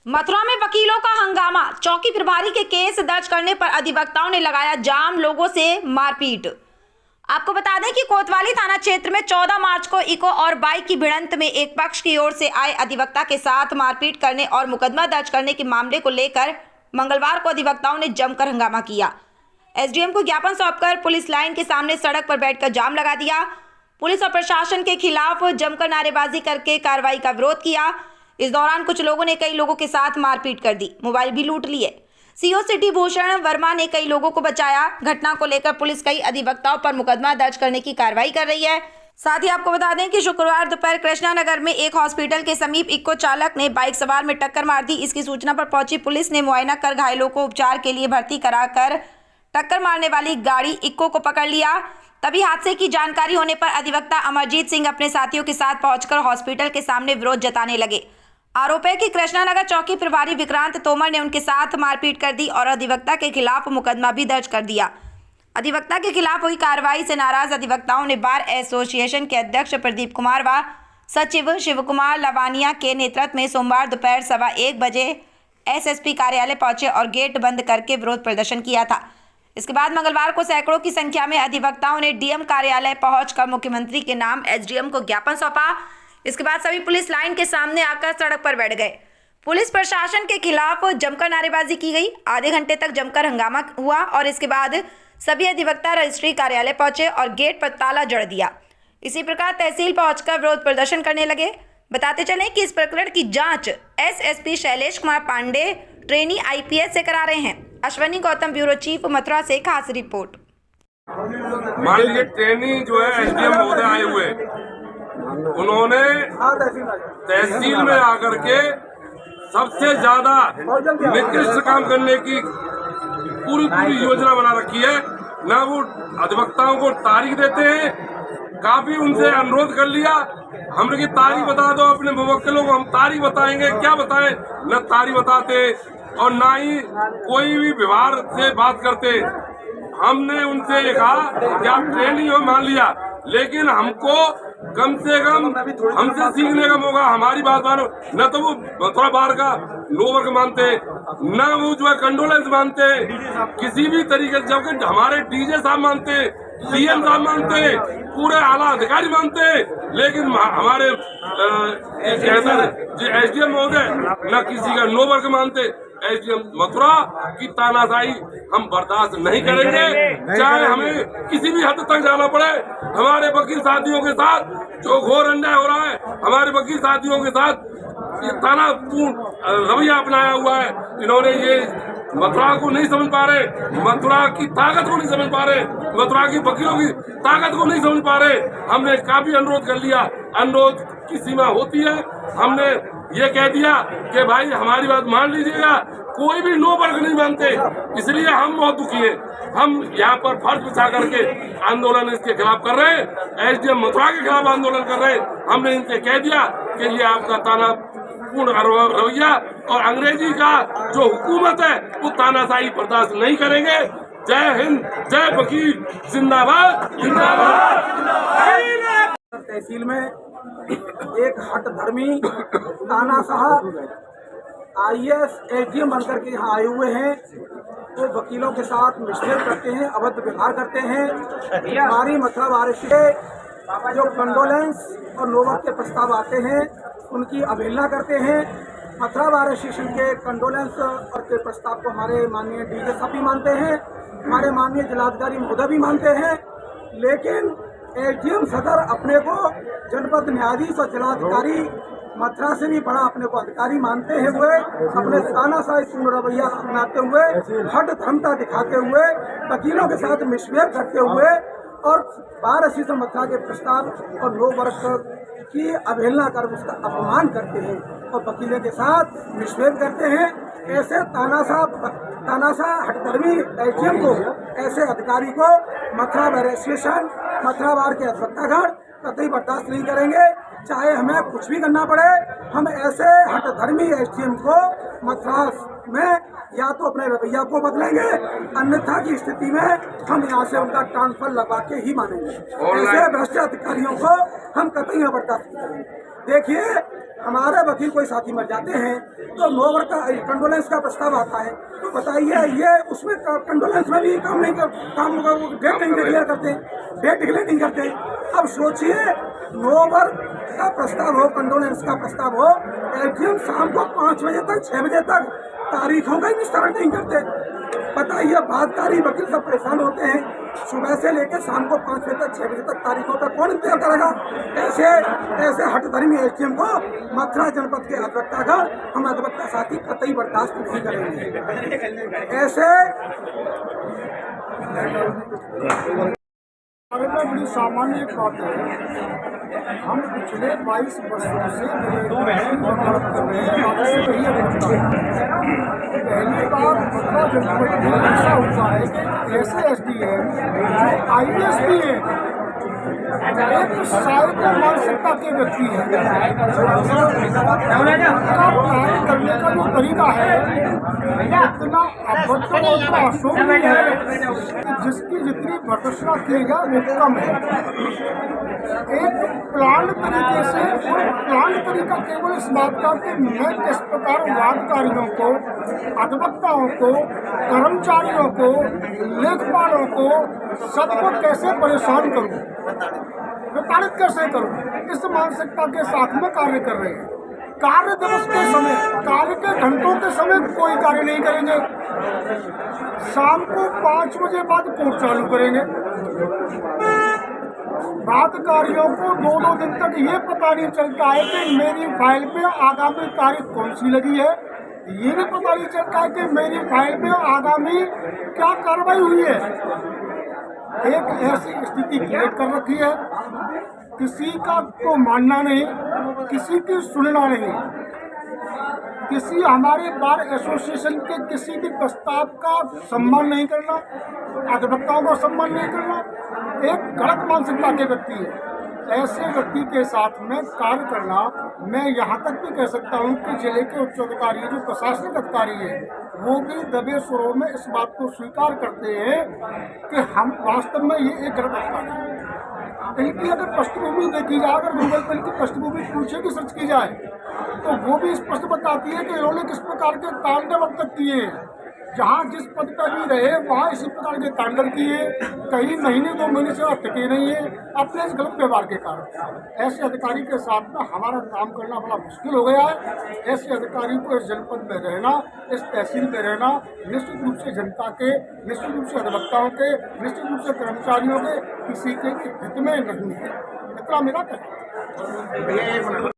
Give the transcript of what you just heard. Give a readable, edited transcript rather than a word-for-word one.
मथुरा में वकीलों का हंगामा, चौकी प्रभारी के केस दर्ज करने पर अधिवक्ताओं ने लगाया जाम, लोगों से मारपीट। आपको बता दें कि कोतवाली थाना क्षेत्र में 14 मार्च को इको और बाइक की भिड़ंत में एक पक्ष की ओर से आए अधिवक्ता के साथ मारपीट करने और मुकदमा दर्ज करने के मामले को लेकर मंगलवार को अधिवक्ताओं ने जमकर हंगामा किया। एसडीएम को ज्ञापन सौंपकर पुलिस लाइन के सामने सड़क पर बैठकर जाम लगा दिया। पुलिस और प्रशासन के खिलाफ जमकर नारेबाजी करके कार्रवाई का विरोध किया। इस दौरान कुछ लोगों ने कई लोगों के साथ मारपीट कर दी, मोबाइल भी लूट लिए। सीओ सिटी भूषण वर्मा ने कई लोगों को बचाया। घटना को लेकर पुलिस कई अधिवक्ताओं पर मुकदमा दर्ज करने की कार्रवाई कर रही है। साथ ही आपको बता दें कि शुक्रवार दोपहर कृष्णा नगर में एक हॉस्पिटल के समीप इक्को चालक ने बाइक सवार में टक्कर मार दी। इसकी सूचना पर पहुंची पुलिस ने मुआयना कर घायलों को उपचार के लिए भर्ती कराकर टक्कर मारने वाली गाड़ी इक्को को पकड़ लिया। तभी हादसे की जानकारी होने पर अधिवक्ता अमरजीत सिंह अपने साथियों के साथ पहुंचकर हॉस्पिटल के सामने विरोध जताने लगे। आरोप है कि कृष्णानगर चौकी प्रभारी विक्रांत तोमर ने उनके साथ मारपीट कर दी और अधिवक्ता के खिलाफ मुकदमा भी दर्ज कर दिया। अधिवक्ता के खिलाफ हुई कार्रवाई से नाराज अधिवक्ताओं ने बार एसोसिएशन के अध्यक्ष प्रदीप कुमार व सचिव शिव कुमार लवानिया के नेतृत्व में सोमवार दोपहर 1:15 बजे एसएसपी कार्यालय पहुंचे और गेट बंद करके विरोध प्रदर्शन किया था। इसके बाद मंगलवार को सैकड़ों की संख्या में अधिवक्ताओं ने डीएम कार्यालय पहुंचकर मुख्यमंत्री के नाम एसडीएम को ज्ञापन सौंपा। इसके बाद सभी पुलिस लाइन के सामने आकर सड़क पर बैठ गए। पुलिस प्रशासन के खिलाफ जमकर नारेबाजी की गई। आधे घंटे तक जमकर हंगामा हुआ और इसके बाद सभी अधिवक्ता रजिस्ट्री कार्यालय पहुंचे और गेट पर ताला जड़ दिया। इसी प्रकार तहसील पहुंचकर विरोध प्रदर्शन करने लगे। बताते चलें कि इस प्रकरण की जांच SSP Shailesh Kumar Pandey trainee IPS से करा रहे हैं। अश्वनी गौतम, ब्यूरो चीफ, मथुरा से खास रिपोर्ट। मान लीजिए ट्रेनी जो है एसडीएम महोदय आए हुए, उन्होंने तहसील में आकर के सबसे ज्यादा निकृष्ट काम करने की पूरी योजना बना रखी है। ना वो अधिवक्ताओं को तारीख देते हैं, काफी उनसे अनुरोध कर लिया, हमने की तारीख बता दो अपने मुवक्किलों को, हम तारीख बताएंगे, क्या बताएं, न तारीख बताते और ना ही कोई भी व्यवहार से बात करते। हमने उनसे कहा कि आप ट्रेनिंग हो, मान लिया, लेकिन हमको कम से कम हमसे सीखने का मौका, हमारी बात मानो। न तो वो मथुरा बार का लो वर्ग मानते, न वो जो है कंडोलेंस मानते, किसी भी तरीके से, जबकि हमारे डीजे साहब मानते, डीएम साहब मानते, पूरे आला अधिकारी मानते, लेकिन हमारे एसडीएम महोदय न किसी का नो वर्ग मानते। एसडीएम मथुरा की तानाशाही हम बर्दाश्त नहीं करेंगे, चाहे हमें किसी भी हद तक जाना पड़े। हमारे वकील साथियों के साथ जो घोर अन्याय हो रहा है, हमारे वकील साथियों के साथ ये तानापूर्ण रवैया अपनाया हुआ है। इन्होंने ये मथुरा को नहीं समझ पा रहे, मथुरा की ताकत को नहीं समझ पा रहे, मथुरा की वकीलों की ताकत को नहीं समझ पा रहे। हमने काफी अनुरोध कर लिया, अनुरोध की सीमा होती है। हमने ये कह दिया कि भाई हमारी बात मान लीजिएगा, कोई भी नो वर्ग नहीं मानते, इसलिए हम बहुत दुखी हैं। हम यहाँ पर फर्ज बिछा करके आंदोलन इसके खिलाफ कर रहे हैं, एसडीएम मथुरा के खिलाफ आंदोलन कर रहे हैं। हमने इनसे कह दिया कि ये आपका तानापूर्ण रवैया और अंग्रेजी का जो हुकूमत है वो तानाशाही बर्दाश्त नहीं करेंगे। जय हिंद, जय वकील, जिंदाबाद जिंदाबाद। तहसील में एक हठधर्मी तानाशाह आईएएस एसडीएम बनकर के यहाँ आए हुए हैं। वो वकीलों के साथ मिसबिहेव करते हैं, अभद्र व्यवहार करते हैं। हमारी मथुरा बार से जो कंडोलेंस और नोवर्क के प्रस्ताव आते हैं उनकी अवहेलना करते हैं। मथुरा बार एसोसिएशन के कंडोलेंस और के प्रस्ताव को हमारे माननीय डीजे साहब भी मानते हैं, हमारे माननीय जिलाधिकारी महोदय भी मानते हैं, लेकिन एसडीएम सदर अपने को जनपद न्यायाधीश और जिलाधिकारी मथुरा से भी बड़ा अपने को अधिकारी मानते हैं हुए, अपने तानाशाही पूर्ण रवैया अपनाते हुए, हठ धर्मता दिखाते हुए, वकीलों के साथ मिसबिहेव करते हुए और बार एसोसिएशन मथुरा के प्रस्ताव और नो वर्ग की अवहेलना कर उसका अपमान करते हैं और वकीलों के साथ मिसबिहेव करते हैं। ऐसे तानाशाह हठधर्मी एसडीएम को, ऐसे अधिकारी को मथुरा बार एसोसिएशन, मथुरा बार के अधिवक्तागण कतई बर्दाश्त नहीं करेंगे। चाहे हमें कुछ भी करना पड़े, हम ऐसे हठधर्मी एसडीएम को मथुरा में या तो अपने रवैया को बदलेंगे, अन्यथा की स्थिति में हम यहाँ से उनका ट्रांसफर लगवा के ही मानेंगे। ऐसे भ्रष्ट अधिकारियों को हम कतई बर्दाश्त नहीं करेंगे। देखिए, हमारे वकील कोई साथी मर जाते हैं तो नोवर का कंडोलेंस का प्रस्ताव आता है, तो बताइए ये उसमें कंडोलेंस में भी काम डेट नहीं डिक्लेयर करते, डेट डिक्लेयर नहीं करते। अब सोचिए, नोवर का प्रस्ताव हो, कंडोलेंस का प्रस्ताव हो, एटीएम शाम को 5 बजे तक 6 बजे तक तारीखों का ही निस्तारण नहीं करते। बताइए, बातकारी वकील सब परेशान होते हैं, सुबह से लेकर शाम को 5 बजे तक 6 बजे तक तारीखों का कौन इंतजार करेगा। ऐसे हठधर्मी एसडीएम को मथुरा जनपद के अधिवक्तागण, हम अधिवक्ता साथी कतई बर्दाश्त नहीं करेंगे। ऐसे हमारे में बड़ी सामान्य एक बात है, हम पिछले 22 वर्षों से वकालत कर रहे हैं, पहली बार मथुरा जनपद में ऐसा हुआ है कि ऐसे एसडीएम जो आईएएस भी है, एक साहित्य मानसिकता के व्यक्ति है, कार्य करने का जो तरीका है इतना अभद्र और इतना अशोभनीय है कि जिसकी जितनी प्रदर्शना की जाए वो कम है। एक प्लान तरीके से, और प्लान तरीका केवल इस बात का कि मैं किस प्रकार वादकारियों को, अधिवक्ताओं को, कर्मचारियों को, लेखपालों को, सबको कैसे परेशान करूं, प्रताड़ित कैसे करूं, इस मानसिकता के साथ में कार्य कर रहे हैं। कार्य दिवस के समय, कार्य के घंटों के समय कोई कार्य नहीं करेंगे, शाम को 5 बजे बाद कोर्ट चालू करेंगे। बातकारियों को 2-2 दिन तक ये पता नहीं चलता है कि मेरी फाइल पे आगामी तारीख कौन सी लगी है, ये भी पता नहीं चलता है कि मेरी फाइल पे आगामी क्या कार्रवाई हुई है। एक ऐसी स्थिति क्रिएट कर रखी है, किसी का को मानना नहीं, किसी की सुनना नहीं, किसी हमारे बार एसोसिएशन के किसी भी प्रस्ताव का सम्मान नहीं करना, अधिवक्ताओं का सम्मान नहीं करना, एक गलत मानसिकता के व्यक्ति है। ऐसे व्यक्ति के साथ में कार्य करना, मैं यहाँ तक भी कह सकता हूँ कि जिले के उच्च अधिकारी, जो प्रशासनिक अधिकारी है, वो भी दबे स्वरों में इस बात को स्वीकार करते हैं कि हम वास्तव में ये एक गलत अधिकारी है। इनकी अगर पृष्ठभूमि देखी जाए, अगर गूगल पर इनकी पृष्ठभूमि पूछे कि सर्च की जाए, तो वो भी स्पष्ट बताती है कि इन्होंने किस प्रकार के तांडव अब तक किए हैं। जहाँ जिस पद पर भी रहे वहाँ इसी प्रकार के तांडव किए, कई महीने 2 महीने से टिके नहीं है अपने इस गलत व्यवहार के कारण। ऐसे अधिकारी के साथ में हमारा काम करना बड़ा मुश्किल हो गया है। ऐसे अधिकारी को इस जनपद में रहना, इस तहसील में रहना, निश्चित रूप से जनता के, निश्चित रूप से अधिवक्ताओं के, निश्चित रूप से कर्मचारियों के किसी के हित में नहीं है। इतना मेरा कहना है।